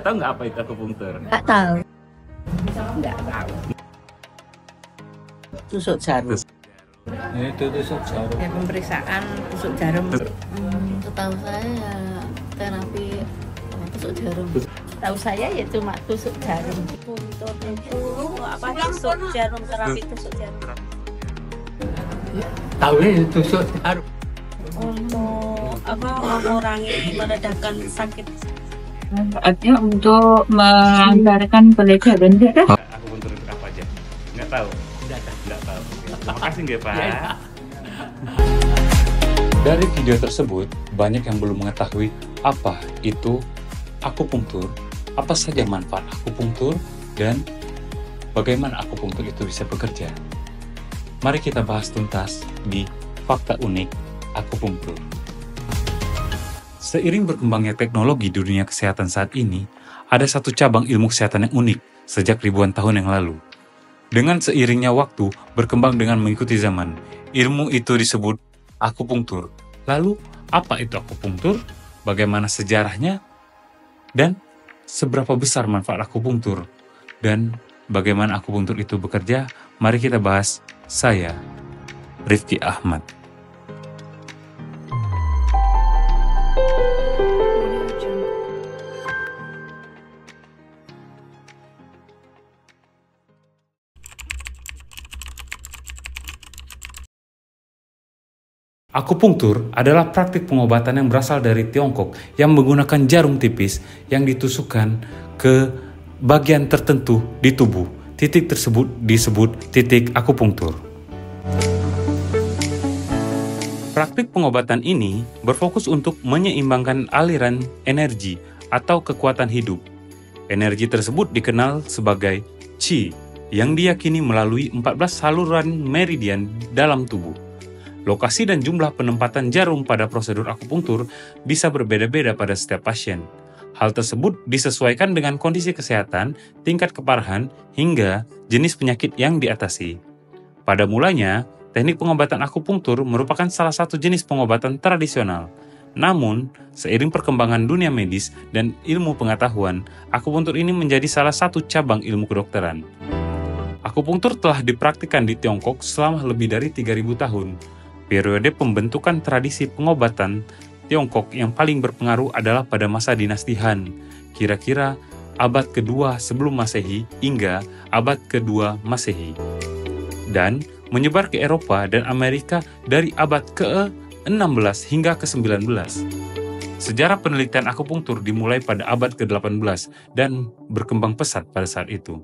Tahu nggak apa itu akupunktur? Nggak tahu. Nggak tahu. Tusuk jarum. Itu tusuk jarum. Ya, pemeriksaan tusuk jarum. Setahu saya ya terapi tusuk jarum. Tahu saya ya cuma tusuk jarum. Puntur itu apa tusuk jarum, terapi tusuk jarum. Tahu ya tusuk jarum. Untuk apa mengurangi meredakan sakit. Artinya untuk menganggarkan pelajaran darah. Akupunktur itu apa aja? Nggak tahu. Nggak tahu. Terima kasih nggak Pak. Dari video tersebut, banyak yang belum mengetahui apa itu akupunktur, apa saja manfaat akupunktur, dan bagaimana akupunktur itu bisa bekerja. Mari kita bahas tuntas di Fakta Unik Akupunktur. Seiring berkembangnya teknologi di dunia kesehatan saat ini, ada satu cabang ilmu kesehatan yang unik sejak ribuan tahun yang lalu. Dengan seiringnya waktu berkembang dengan mengikuti zaman, ilmu itu disebut akupunktur. Lalu, apa itu akupunktur? Bagaimana sejarahnya? Dan seberapa besar manfaat akupunktur? Dan bagaimana akupunktur itu bekerja? Mari kita bahas. Saya, Rifki Ahmad. Akupunktur adalah praktik pengobatan yang berasal dari Tiongkok yang menggunakan jarum tipis yang ditusukkan ke bagian tertentu di tubuh. Titik tersebut disebut titik akupunktur. Praktik pengobatan ini berfokus untuk menyeimbangkan aliran energi atau kekuatan hidup. Energi tersebut dikenal sebagai Qi yang diyakini melalui 14 saluran meridian dalam tubuh. Lokasi dan jumlah penempatan jarum pada prosedur akupunktur bisa berbeda-beda pada setiap pasien. Hal tersebut disesuaikan dengan kondisi kesehatan, tingkat keparahan, hingga jenis penyakit yang diatasi. Pada mulanya, teknik pengobatan akupunktur merupakan salah satu jenis pengobatan tradisional. Namun, seiring perkembangan dunia medis dan ilmu pengetahuan, akupunktur ini menjadi salah satu cabang ilmu kedokteran. Akupunktur telah dipraktikkan di Tiongkok selama lebih dari 3.000 tahun. Periode pembentukan tradisi pengobatan Tiongkok yang paling berpengaruh adalah pada masa dinasti Han, kira-kira abad kedua sebelum Masehi hingga abad kedua Masehi, dan menyebar ke Eropa dan Amerika dari abad ke-16 hingga ke-19. Sejarah penelitian akupunktur dimulai pada abad ke-18 dan berkembang pesat pada saat itu.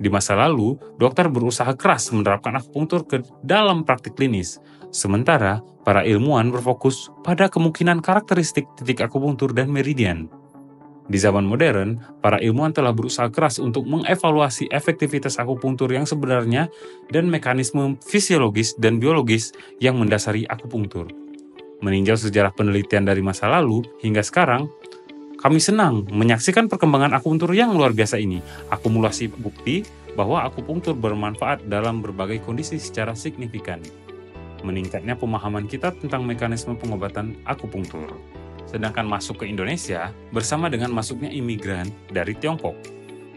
Di masa lalu, dokter berusaha keras menerapkan akupunktur ke dalam praktik klinis, sementara para ilmuwan berfokus pada kemungkinan karakteristik titik akupunktur dan meridian. Di zaman modern, para ilmuwan telah berusaha keras untuk mengevaluasi efektivitas akupunktur yang sebenarnya dan mekanisme fisiologis dan biologis yang mendasari akupunktur. Meninjau sejarah penelitian dari masa lalu hingga sekarang, kami senang menyaksikan perkembangan akupunktur yang luar biasa ini. Akumulasi bukti bahwa akupunktur bermanfaat dalam berbagai kondisi secara signifikan. Meningkatnya pemahaman kita tentang mekanisme pengobatan akupunktur. Sedangkan masuk ke Indonesia bersama dengan masuknya imigran dari Tiongkok.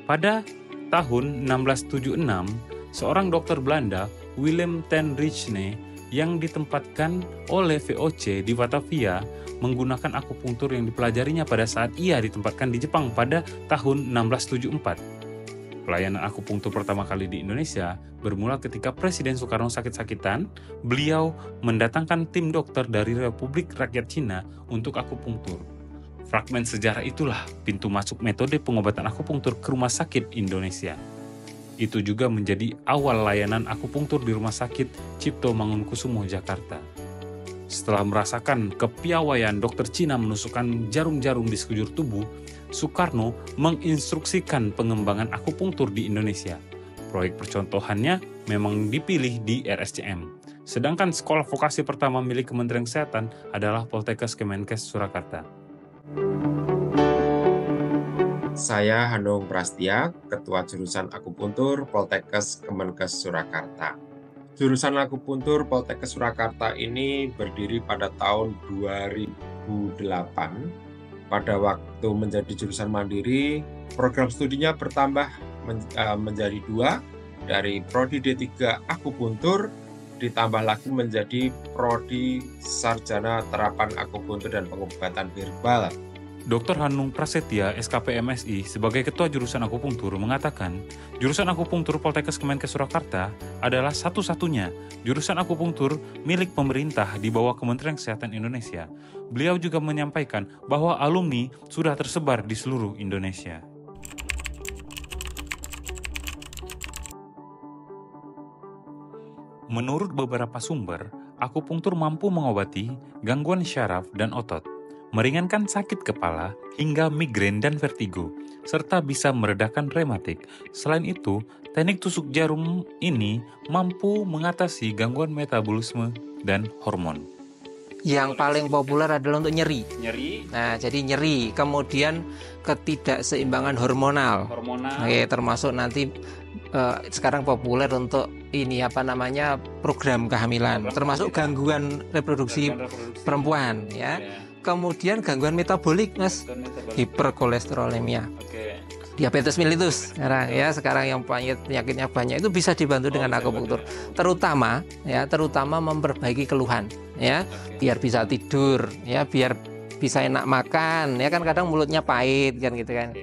Pada tahun 1676, seorang dokter Belanda, Willem ten Rijne, yang ditempatkan oleh VOC di Batavia menggunakan akupunktur yang dipelajarinya pada saat ia ditempatkan di Jepang pada tahun 1674. Pelayanan akupunktur pertama kali di Indonesia bermula ketika Presiden Soekarno sakit-sakitan. Beliau mendatangkan tim dokter dari Republik Rakyat Cina untuk akupunktur. Fragmen sejarah itulah pintu masuk metode pengobatan akupunktur ke rumah sakit Indonesia. Itu juga menjadi awal layanan akupunktur di Rumah Sakit Cipto Mangunkusumo, Jakarta. Setelah merasakan kepiawaian dokter Cina menusukkan jarum-jarum di sekujur tubuh, Soekarno menginstruksikan pengembangan akupunktur di Indonesia. Proyek percontohannya memang dipilih di RSCM. Sedangkan sekolah vokasi pertama milik Kementerian Kesehatan adalah Poltekkes Kemenkes Surakarta. Saya Hanung Prastia, Ketua Jurusan Akupuntur Poltekkes Kemenkes Surakarta. Jurusan Akupuntur Poltekkes Surakarta ini berdiri pada tahun 2008 Pada waktu menjadi jurusan mandiri, program studinya bertambah menjadi 2, dari Prodi D3 Akupuntur ditambah lagi menjadi Prodi Sarjana Terapan Akupuntur dan Pengobatan Herbal. Dr. Hanung Prasetya, SKP MSI, sebagai Ketua Jurusan Akupunktur mengatakan, jurusan Akupunktur Poltekkes Kemenkes Surakarta adalah satu-satunya jurusan akupunktur milik pemerintah di bawah Kementerian Kesehatan Indonesia. Beliau juga menyampaikan bahwa alumni sudah tersebar di seluruh Indonesia. Menurut beberapa sumber, akupunktur mampu mengobati gangguan syaraf dan otot, meringankan sakit kepala hingga migrain dan vertigo, serta bisa meredakan rematik. Selain itu, teknik tusuk jarum ini mampu mengatasi gangguan metabolisme dan hormon. Yang paling populer adalah untuk nyeri. Nyeri. Nah, jadi nyeri, kemudian ketidakseimbangan hormonal. Oke, termasuk nanti sekarang populer untuk ini program kehamilan, termasuk gangguan reproduksi perumpamaan ya. Kemudian gangguan metabolik, Mas, hiperkolesterolemia, diabetes mellitus sekarang yang penyakitnya banyak itu bisa dibantu dengan akupunktur, terutama memperbaiki keluhan ya, biar bisa tidur ya, biar bisa enak makan ya, kan kadang mulutnya pahit kan gitu kan.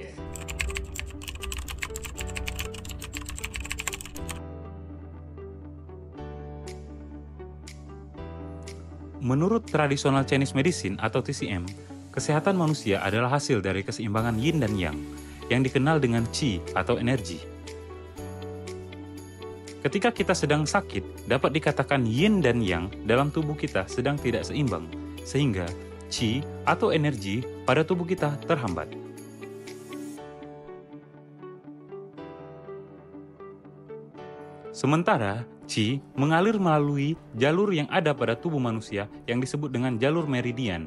Menurut tradisional Chinese medicine atau TCM, kesehatan manusia adalah hasil dari keseimbangan yin dan yang dikenal dengan qi atau energi. Ketika kita sedang sakit, dapat dikatakan yin dan yang dalam tubuh kita sedang tidak seimbang, sehingga qi atau energi pada tubuh kita terhambat. Sementara qi mengalir melalui jalur yang ada pada tubuh manusia yang disebut dengan jalur meridian.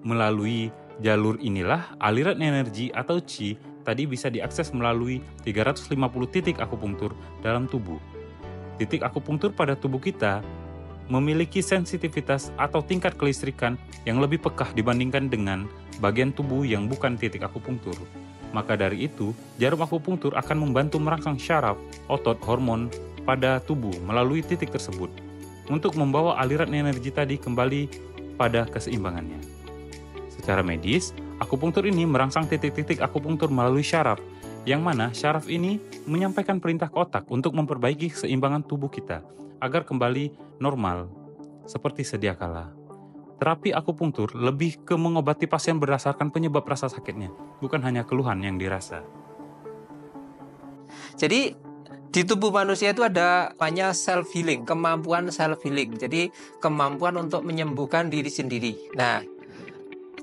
Melalui jalur inilah aliran energi atau qi tadi bisa diakses melalui 350 titik akupunktur dalam tubuh. Titik akupunktur pada tubuh kita memiliki sensitivitas atau tingkat kelistrikan yang lebih pekah dibandingkan dengan bagian tubuh yang bukan titik akupunktur. Maka dari itu, jarum akupunktur akan membantu merangsang syaraf, otot, hormon pada tubuh melalui titik tersebut untuk membawa aliran energi tadi kembali pada keseimbangannya. Secara medis, akupunktur ini merangsang titik-titik akupunktur melalui syaraf, yang mana syaraf ini menyampaikan perintah ke otak untuk memperbaiki keseimbangan tubuh kita agar kembali normal seperti sedia kala. Terapi akupunktur lebih ke mengobati pasien berdasarkan penyebab rasa sakitnya, bukan hanya keluhan yang dirasa. Jadi di tubuh manusia itu ada namanya self healing, kemampuan self healing. Jadi kemampuan untuk menyembuhkan diri sendiri. Nah,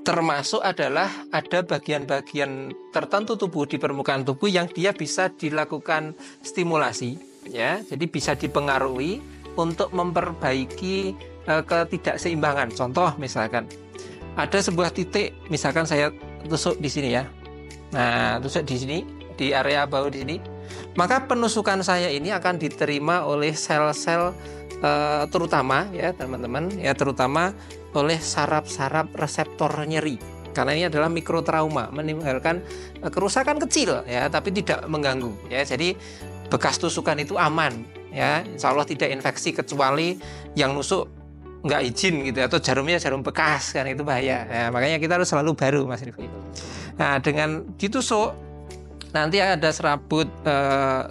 termasuk adalah ada bagian-bagian tertentu tubuh di permukaan tubuh yang dia bisa dilakukan stimulasi, ya. Jadi bisa dipengaruhi untuk memperbaiki ketidakseimbangan. Contoh misalkan ada sebuah titik, misalkan saya tusuk di sini ya. Nah, tusuk di sini di area bahu di sini. Maka penusukan saya ini akan diterima oleh sel-sel terutama ya teman-teman ya, terutama oleh saraf-saraf reseptor nyeri. Karena ini adalah mikrotrauma, menimbulkan kerusakan kecil ya, tapi tidak mengganggu ya. Jadi bekas tusukan itu aman ya, insya Allah tidak infeksi, kecuali yang nusuk nggak izin gitu, atau jarumnya jarum bekas kan, itu bahaya ya, makanya kita harus selalu baru, Mas Rifki. Nah, dengan ditusuk nanti ada serabut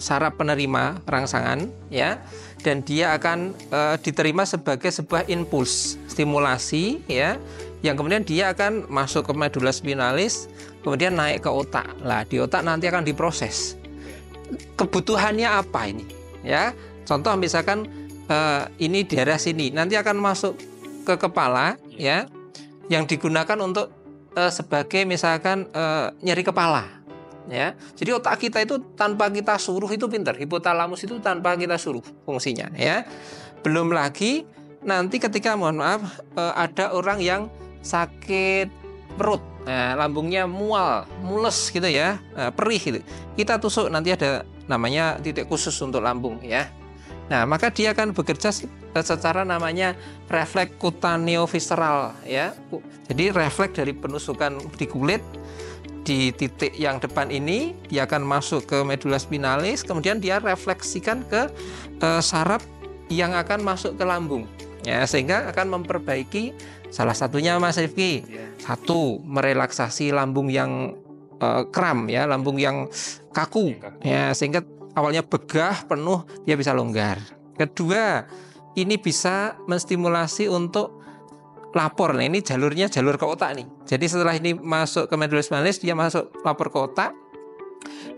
saraf penerima rangsangan ya, dan dia akan diterima sebagai sebuah impuls stimulasi ya, yang kemudian dia akan masuk ke medula spinalis, kemudian naik ke otak. Lah, di otak nanti akan diproses kebutuhannya apa ini ya. Contoh misalkan ini daerah sini nanti akan masuk ke kepala ya, yang digunakan untuk sebagai misalkan nyeri kepala ya. Jadi otak kita itu tanpa kita suruh itu pinter, hipotalamus itu tanpa kita suruh fungsinya ya. Belum lagi nanti ketika mohon maaf ada orang yang sakit perut, nah, lambungnya mual, mules gitu ya, perih gitu, kita tusuk nanti ada namanya titik khusus untuk lambung ya. Nah, maka dia akan bekerja secara namanya refleks kutaneo-visceral ya. Jadi refleks dari penusukan di kulit di titik yang depan ini, dia akan masuk ke medula spinalis, kemudian dia refleksikan ke saraf yang akan masuk ke lambung. Ya, sehingga akan memperbaiki salah satunya Mas Rifki. Satu, merelaksasi lambung yang kram ya, lambung yang kaku ya, sehingga awalnya begah penuh dia bisa longgar. Kedua, ini bisa menstimulasi untuk lapor. Nah, ini jalurnya jalur ke otak nih. Jadi setelah ini masuk ke medula spinalis, dia masuk lapor ke otak.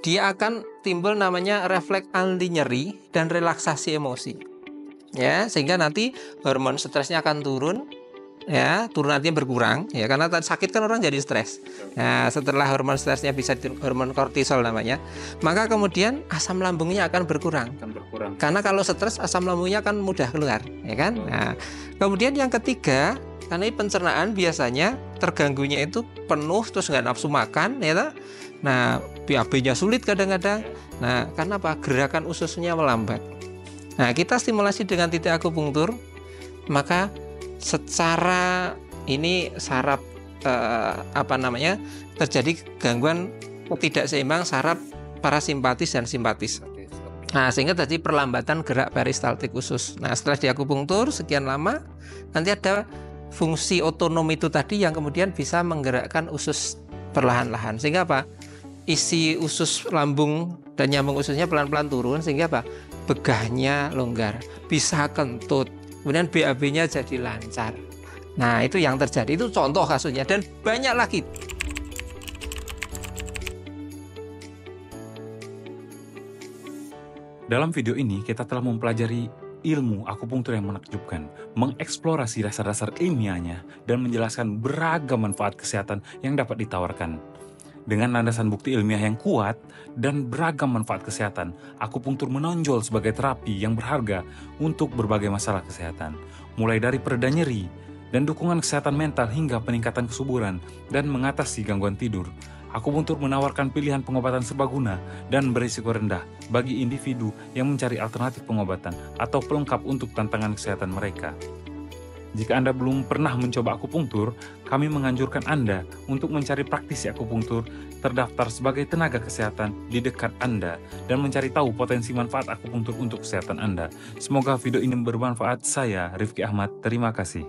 Dia akan timbul namanya refleks anti nyeri dan relaksasi emosi. Ya, sehingga nanti hormon stresnya akan turun. Ya, turun artinya berkurang ya, karena sakit kan orang jadi stres. Nah, setelah hormon stresnya bisa hormon kortisol namanya, maka kemudian asam lambungnya akan berkurang. Karena kalau stres asam lambungnya akan mudah keluar, ya kan? Nah, kemudian yang ketiga, karena ini pencernaan biasanya terganggunya itu penuh terus nggak nafsu makan, ya tak? Nah, BAB-nya sulit kadang-kadang. Nah, karena apa? Gerakan ususnya melambat. Nah, kita stimulasi dengan titik akupunktur, maka secara ini saraf terjadi gangguan tidak seimbang saraf parasimpatis dan simpatis. Nah, sehingga terjadi perlambatan gerak peristaltik usus. Nah, setelah diakupunktur sekian lama, nanti ada fungsi otonom itu tadi yang kemudian bisa menggerakkan usus perlahan-lahan. Sehingga apa? Isi usus lambung dan nyambung ususnya pelan-pelan turun, sehingga apa? Begahnya longgar, bisa kentut, kemudian BAB-nya jadi lancar. Nah, itu yang terjadi, itu contoh kasusnya dan banyak lagi. Dalam video ini kita telah mempelajari ilmu akupunktur yang menakjubkan, mengeksplorasi dasar-dasar ilmiahnya, dan menjelaskan beragam manfaat kesehatan yang dapat ditawarkan. Dengan landasan bukti ilmiah yang kuat dan beragam manfaat kesehatan, akupunktur menonjol sebagai terapi yang berharga untuk berbagai masalah kesehatan, mulai dari pereda nyeri dan dukungan kesehatan mental hingga peningkatan kesuburan dan mengatasi gangguan tidur. Akupunktur menawarkan pilihan pengobatan serbaguna dan berisiko rendah bagi individu yang mencari alternatif pengobatan atau pelengkap untuk tantangan kesehatan mereka. Jika Anda belum pernah mencoba akupunktur, kami menganjurkan Anda untuk mencari praktisi akupunktur terdaftar sebagai tenaga kesehatan di dekat Anda dan mencari tahu potensi manfaat akupunktur untuk kesehatan Anda. Semoga video ini bermanfaat. Saya Rifki Ahmad, terima kasih.